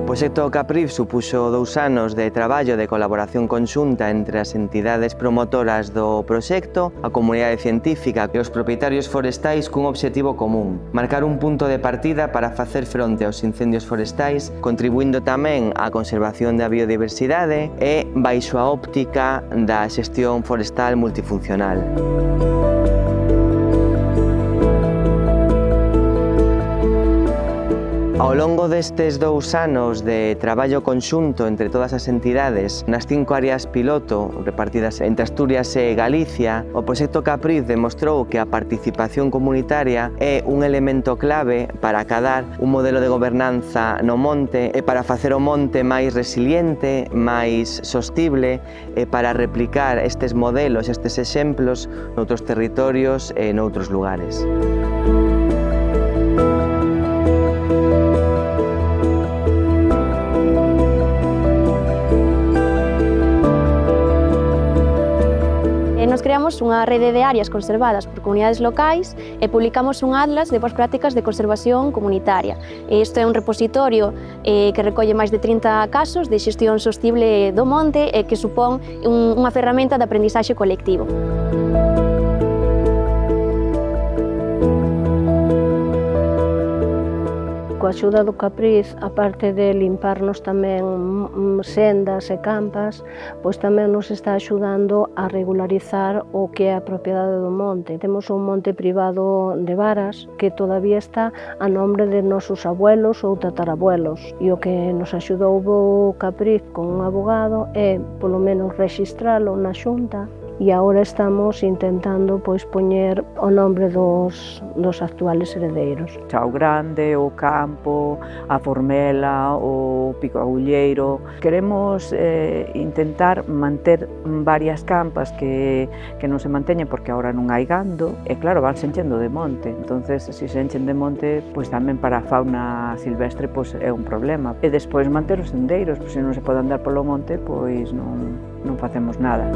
O proxecto CAPRIF supuxo 2 anos de traballo de colaboración conxunta entre as entidades promotoras do proxecto, a comunidade científica e os propietarios forestais cun obxectivo común: marcar un punto de partida para facer fronte aos incendios forestais, contribuindo tamén á conservación da biodiversidade e baixo a óptica da xestión forestal multifuncional. Ao longo destes 2 anos de traballo conxunto entre todas as entidades nas 5 áreas piloto repartidas entre Asturias e Galicia, o proxecto CAPRIF demostrou que a participación comunitaria é un elemento clave para acadar un modelo de gobernanza no monte e para facer o monte máis resiliente, máis sostible e para replicar estes modelos, estes exemplos noutros territorios e noutros lugares. Nos creamos unha rede de áreas conservadas por comunidades locais e publicamos un atlas de boas prácticas de conservación comunitaria. Isto é un repositorio que recolle máis de 30 casos de xestión sostible do monte e que supón unha ferramenta de aprendizaxe colectivo. Coa axuda do CAPRIF, aparte de limparnos tamén sendas e campas, pois tamén nos está axudando a regularizar o que é a propiedade do monte. Temos un monte privado de Varas que todavía está a nombre de nosos abuelos ou tatarabuelos, e o que nos axudou o CAPRIF con un abogado é, polo menos, rexistralo na Xunta, e agora estamos intentando poñer o nombre dos actuales heredeiros. Chao Grande, o Campo, a Formela, o Pico Agulleiro. Queremos intentar manter varias campas que non se manteñen porque agora non hai gando e claro, van se enchendo de monte. Entonces, se se enchen de monte, pois tamén para a fauna silvestre pois é un problema. E despois manter os sendeiros, pois se non se pode andar polo monte, pois non facemos nada.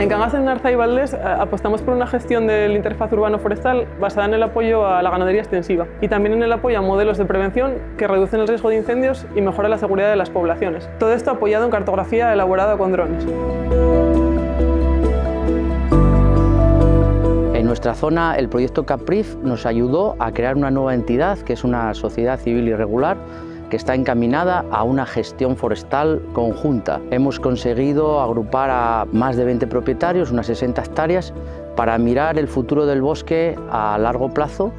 En Cangas del Narza y Valdés apostamos por una gestión del interfaz urbano-forestal basada en el apoyo a la ganadería extensiva y también en el apoyo a modelos de prevención que reducen el riesgo de incendios y mejoran la seguridad de las poblaciones. Todo esto apoyado en cartografía elaborada con drones. En nuestra zona, el proyecto CAPRIF nos ayudó a crear una nueva entidad, que es una sociedad civil irregular, que está encaminada a una gestión forestal conjunta. Hemos conseguido agrupar a más de 20 propietarios, unas 60 hectáreas, para mirar el futuro del bosque a largo plazo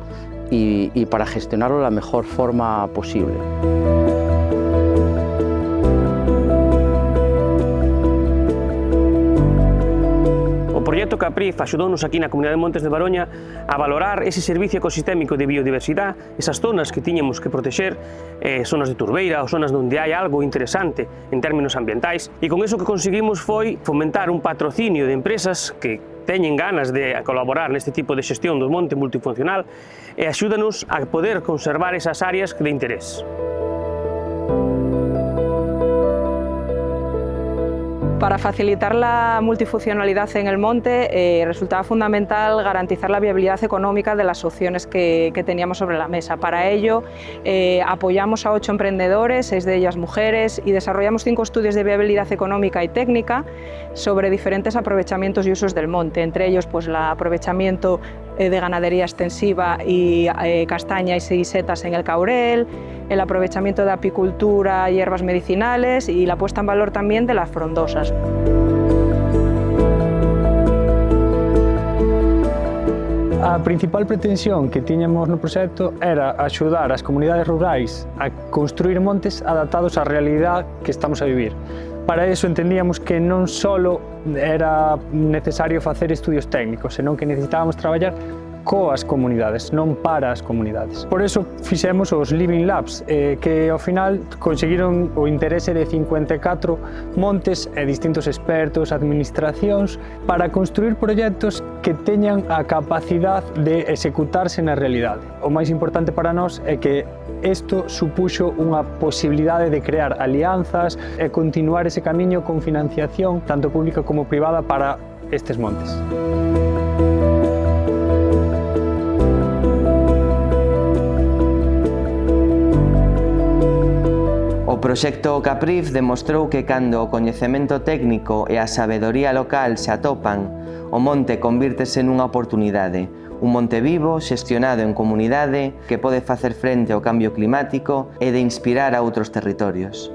y para gestionarlo de la mejor forma posible. O proxecto CAPRIF axudounos aquí na Comunidade de Montes de Baroña a valorar ese servicio ecosistémico de biodiversidade, esas zonas que tiñemos que protexer, zonas de turbeira ou zonas onde hai algo interesante en términos ambientais, e con iso que conseguimos foi fomentar un patrocinio de empresas que teñen ganas de colaborar neste tipo de xestión do monte multifuncional e axúdanos a poder conservar esas áreas de interés. Para facilitar la multifuncionalidad en el monte resultaba fundamental garantizar la viabilidad económica de las opciones que teníamos sobre la mesa. Para ello apoyamos a 8 emprendedores, 6 de ellas mujeres, y desarrollamos 5 estudios de viabilidad económica y técnica sobre diferentes aprovechamientos y usos del monte, entre ellos pues, el aprovechamiento de ganadería extensiva y castañas y setas en el Caurel, el aprovechamiento de apicultura y hierbas medicinales y la puesta en valor también de las frondosas. A principal pretensión que tiñamos no proxecto era axudar as comunidades rurais a construir montes adaptados á realidade que estamos a vivir. Para eso entendíamos que non só era necesario facer estudios técnicos, senón que necesitábamos traballar coas comunidades, non para as comunidades. Por eso fixemos os Living Labs, que ao final conseguiron o interese de 54 montes e distintos expertos, administracións, para construir proxectos que teñan a capacidade de executarse na realidade. O máis importante para nós é que isto supuxo unha posibilidade de crear alianzas e continuar ese camiño con financiación tanto pública como privada para estes montes. O proxecto Caprif demostrou que cando o coñecemento técnico e a sabedoría local se atopan, o monte convírtese nunha oportunidade, un monte vivo, xestionado en comunidade, que pode facer frente ao cambio climático e de inspirar a outros territorios.